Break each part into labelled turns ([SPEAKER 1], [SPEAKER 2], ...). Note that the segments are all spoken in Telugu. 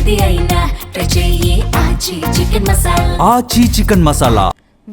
[SPEAKER 1] ఏది అయినా ట్రై చెయ్యి ఆచి చికెన్ మసాలా.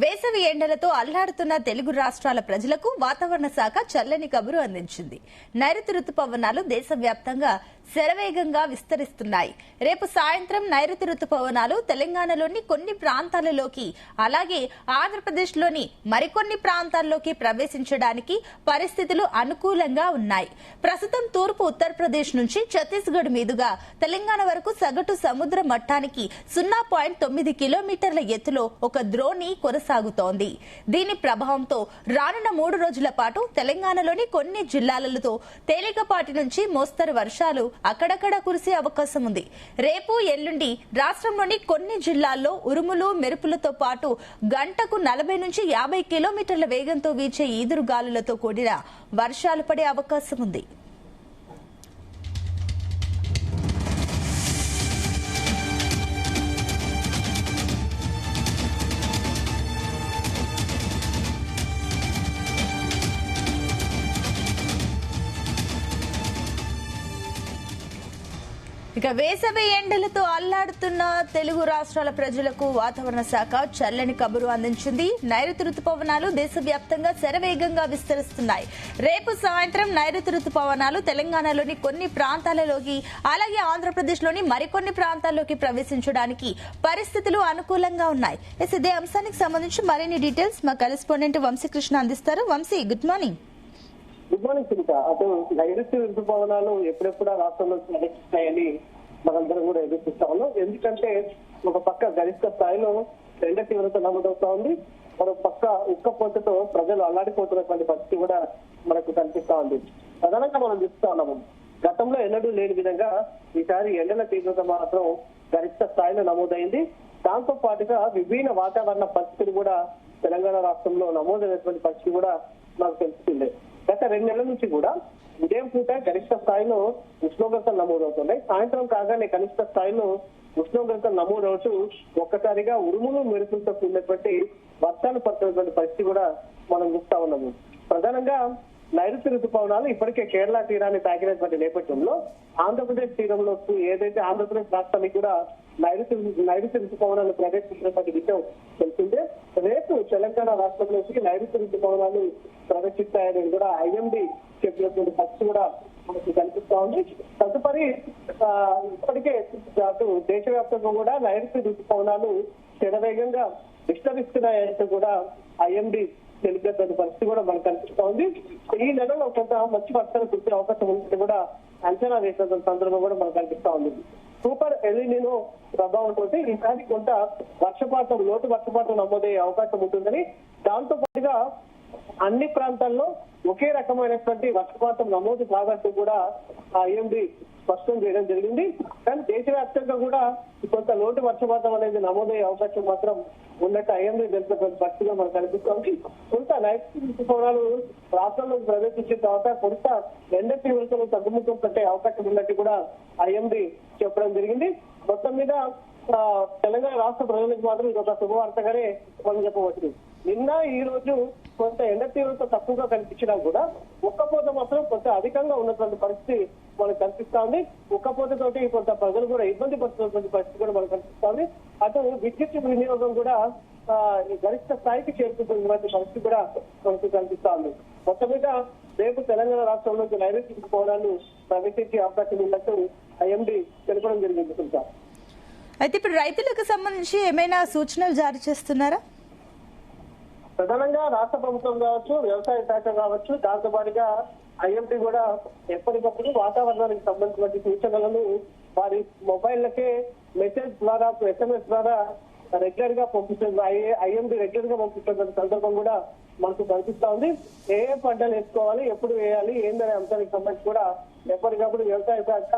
[SPEAKER 2] వేసవి ఎండలతో అల్లాడుతున్న తెలుగు రాష్ట్రాల ప్రజలకు వాతావరణ శాఖ చల్లని కబురు అందించింది. నైరుతి రుతుపవనాలు దేశవ్యాప్తంగా శరవేగంగా విస్తరిస్తున్నాయి. రేపు సాయంత్రం నైరుతి రుతుపవనాలు తెలంగాణలోని కొన్ని ప్రాంతాలలోకి అలాగే ఆంధ్రప్రదేశ్లోని మరికొన్ని ప్రాంతాల్లోకి ప్రవేశించడానికి పరిస్థితులు అనుకూలంగా ఉన్నాయి. ప్రస్తుతం తూర్పు ఉత్తరప్రదేశ్ నుంచి ఛత్తీస్గఢ్ మీదుగా తెలంగాణ వరకు సగటు సముద్ర మట్టానికి 0.9 కిలోమీటర్ల ఎత్తులో ఒక ద్రోణి కొనసాగుతోంది. దీని ప్రభావంతో రానున్న 3 రోజుల పాటు తెలంగాణలోని కొన్ని జిల్లాలతో తేలికపాటి నుంచి మోస్తరు వర్షాలు అక్కడక్కడ కురిసే అవకాశం ఉంది. రేపు ఎల్లుండి రాష్ట్రంలోని కొన్ని జిల్లాల్లో ఉరుములు మెరుపులతో పాటు గంటకు 40 నుంచి 50 కిలోమీటర్ల వేగంతో వీచే ఈదురుగాలులతో కూడిన వర్షాలు పడే అవకాశం ఉంది. ఇక వేసవి ఎండలతో అల్లాడుతున్న తెలుగు రాష్ట్రాల ప్రజలకు వాతావరణ శాఖ చల్లని కబురు అందించింది. నైరుతి రుతుపవనాలు దేశవ్యాప్తంగా శరవేగంగా విస్తరిస్తున్నాయి. రేపు సాయంత్రం నైరుతి రుతుపవనాలు తెలంగాణలోని కొన్ని ప్రాంతాలలోకి అలాగే ఆంధ్రప్రదేశ్లోని మరికొన్ని ప్రాంతాల్లోకి ప్రవేశించడానికి పరిస్థితులు అనుకూలంగా ఉన్నాయి. ఇదే అంశానికి సంబంధించి మరిన్ని డీటెయిల్స్ మా కరెస్పాండెంట్ వంశీకృష్ణ అందిస్తారు. Vamshi, good morning.
[SPEAKER 3] Good morning Sunitha. అటు నైరుతి ఋతుపవనాలు ఎప్పుడెప్పుడు రాష్ట్రంలో ప్రవేశిస్తాయని మనందరం కూడా ఎదుర్కొస్తా ఉన్నాం. ఎందుకంటే ఒక పక్క గరిష్ట స్థాయిలో ఎండ తీవ్రత నమోదవుతా ఉంది, మరో పక్క ఉక్కపోతతో ప్రజలు అల్లాడిపోతున్నటువంటి పరిస్థితి కూడా మనకు కనిపిస్తా ఉంది. ప్రధానంగా మనం చూస్తా ఉన్నాము, గతంలో ఎన్నడూ లేని విధంగా ఈసారి ఎండల తీవ్రత మాత్రం గరిష్ట స్థాయిలో నమోదైంది. దాంతో పాటుగా విభిన్న వాతావరణ పరిస్థితులు కూడా తెలంగాణ రాష్ట్రంలో నమోదైనటువంటి పరిస్థితి కూడా మనకు తెలుస్తుంది. గత 2 నెలల నుంచి కూడా ఉదయం పూట గరిష్ట స్థాయిలో ఉష్ణోగ్రతలు నమోదవుతున్నాయి. సాయంత్రం కాగానే కనిష్ట స్థాయిలో ఉష్ణోగ్రతలు నమోదవుతూ ఒక్కసారిగా ఉరుములు మెరుపులతో కూడినటువంటి వర్షాలు పడుతున్నటువంటి పరిస్థితి కూడా మనం చూస్తా ఉన్నాము. ప్రధానంగా నైరుతి ఋతుపవనాలు ఇప్పటికే కేరళ తీరాన్ని తాకినటువంటి నేపథ్యంలో ఆంధ్రప్రదేశ్ తీరంలో ఏదైతే ఆంధ్రప్రదేశ్ రాష్ట్రానికి కూడా నైరుతి ఋతుపవనాలు ప్రవేశించినటువంటి విషయం తెలిసిందే. రేపు తెలంగాణ రాష్ట్రంలోకి నైరుతి ఋతుపవనాలు ప్రవేశిస్తాయని కూడా ఐఎండీ చెప్పినటువంటి పరిస్థితి కూడా మనకు కనిపిస్తా ఉంది. తదుపరి ఇప్పటికే అటు దేశవ్యాప్తంగా కూడా నైరుతి ఋతుపవనాలు శరవేగంగా విస్తరిస్తున్నాయంటూ కూడా ఐఎండీ తెలిపినటువంటి పరిస్థితి కూడా మనకు కనిపిస్తా ఉంది. ఈ నెలలో కొంత మంచి వర్షాలు కురిసే అవకాశం ఉంటే కూడా అంచనా వేసినటువంటి సందర్భం కూడా మనకు కనిపిస్తా ఉంది. సూపర్ ఎలినినో ప్రభావంతో ఈసారి కొంత వర్షపాతం లోటు వర్షపాతం నమోదయ్యే అవకాశం ఉంటుందని, దాంతో పాటుగా అన్ని ప్రాంతాల్లో ఒకే రకమైనటువంటి వర్షపాతం నమోదు కాదంటూ కూడా ఐఎండీ స్పష్టం చేయడం జరిగింది. కానీ దేశవ్యాప్తంగా కూడా కొంత లోటు వర్షపాతం అనేది నమోదయ్యే అవకాశం మాత్రం ఉన్నట్టు ఐఎండీ తెలిపినటువంటి పరిస్థితిగా మనకు కనిపిస్తోంది. కొంత నైరుతి ఋతుపవనాలు రాష్ట్రంలోకి ప్రవేశించిన తర్వాత కొంత ఎండ తీవ్రతలు తగ్గుముఖం పట్టే అవకాశం ఉన్నట్టు కూడా ఐఎండీ చెప్పడం జరిగింది. మొత్తం మీద తెలంగాణ రాష్ట్ర ప్రజలకు మాత్రం ఇది ఒక శుభవార్తగానే మనం చెప్పవచ్చు. నిన్న ఈ రోజు కొంత ఎండ తీవ్రత తక్కువగా కనిపించినా కూడా ఉక్కపోత మాత్రం కొంత అధికంగా ఉన్నటువంటి పరిస్థితి మనకు కనిపిస్తా ఉంది. ఉక్కపోతతోటి కొంత ప్రజలు కూడా ఇబ్బంది పడుతున్నటువంటి పరిస్థితి కూడా మనకు కనిపిస్తా ఉంది. అటు విద్యుత్ వినియోగం కూడా గరిష్ట స్థాయికి చేరుకుంటున్నటువంటి పరిస్థితి కూడా మనకు కనిపిస్తా ఉంది. మొత్తం మీద రేపు తెలంగాణ రాష్ట్రంలోకి నైరుతి ఋతుపవనాలు ప్రవేశించే అవకాశం ఉన్నట్టు ఐఎండీ తెలపడం జరిగింది.
[SPEAKER 2] అయితే ఇప్పుడు రైతులకు సంబంధించి ఏమైనా సూచనలు జారీ చేస్తున్నారా?
[SPEAKER 3] ప్రధానంగా రాష్ట్ర ప్రభుత్వం కావచ్చు, వ్యవసాయ శాఖ కావచ్చు, దాంతో పాటుగా ఐఎండీ కూడా ఎప్పటికప్పుడు వాతావరణానికి సంబంధించిన సూచనలను వారి మొబైల్లకే మెసేజ్ ద్వారా SMS ద్వారా రెగ్యులర్ గా పంపిస్తుంది. ఐఎండీ రెగ్యులర్ గా పంపిస్తున్న సందర్భం కూడా మనకు కనిపిస్తా ఉంది. ఏ పంటలు వేసుకోవాలి, ఎప్పుడు వేయాలి, ఏందనే అంశానికి సంబంధించి కూడా ఎప్పటికప్పుడు వ్యవసాయ శాఖ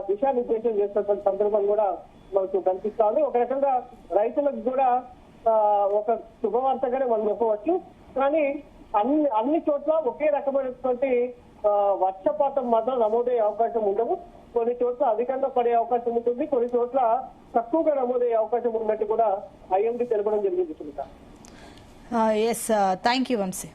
[SPEAKER 3] దిశానిర్దేశం చేస్తున్నటువంటి సందర్భం కూడా మనకు కనిపిస్తా ఉంది. ఒక రకంగా రైతులకు కూడా ఒక శుభవార్తగానే మనం చెప్పవచ్చు. కానీ అన్ని చోట్ల ఒకే రకమైనటువంటి వర్షపాతం మాత్రం నమోదయ్యే అవకాశం ఉండదు. కొన్ని చోట్ల అధికంగా పడే అవకాశం ఉంటుంది, కొన్ని చోట్ల తక్కువగా నమోదయ్యే అవకాశం ఉన్నట్టు కూడా ఐఎండీ తెలపడం జరిగింది.
[SPEAKER 2] Thank you Vamshi.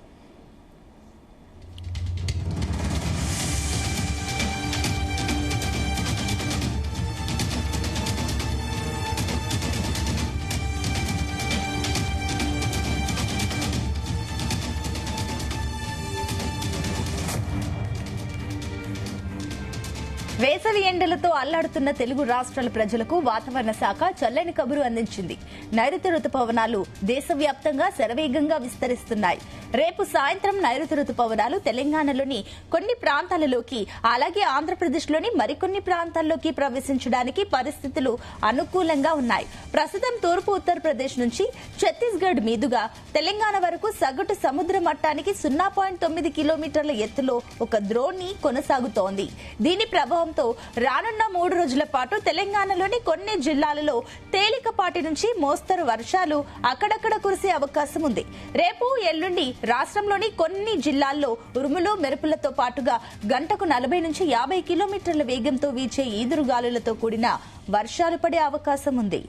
[SPEAKER 2] వేసవి ఎండలతో అల్లాడుతున్న తెలుగు రాష్ట్రాల ప్రజలకు వాతావరణ శాఖ చల్లని కబురు అందించింది. నైరుతి రుతుపవనాలు దేశవ్యాప్తంగా శరవేగంగా విస్తరిస్తున్నాయి. రేపు సాయంత్రం నైరుతి రుతుపవనాలు తెలంగాణలోని కొన్ని ప్రాంతాలలోకి, అలాగే ఆంధ్రప్రదేశ్లోని మరికొన్ని ప్రాంతాల్లోకి ప్రవేశించడానికి పరిస్థితులు అనుకూలంగా ఉన్నాయి. ప్రస్తుతం తూర్పు ఉత్తరప్రదేశ్ నుంచి ఛత్తీస్గఢ్ మీదుగా తెలంగాణ వరకు సగటు సముద్ర మట్టానికి 0.9 కిలోమీటర్ల ఎత్తులో ఒక ద్రోణి కొనసాగుతోంది. దీని ప్రభావంతో రానున్న 3 రోజుల పాటు తెలంగాణలోని కొన్ని జిల్లాలలో తేలికపాటి నుంచి మోస్తరు వర్షాలు అక్కడక్కడ కురిసే అవకాశం ఉంది. రేపు ఎల్లుండి రాష్ట్రంలోని కొన్ని జిల్లాల్లో ఉరుములు మెరుపులతో పాటుగా గంటకు 40 నుంచి 50 కిలోమీటర్ల వేగంతో వీచే ఈదురుగాలులతో కూడిన వర్షాలు పడే అవకాశం ఉంది.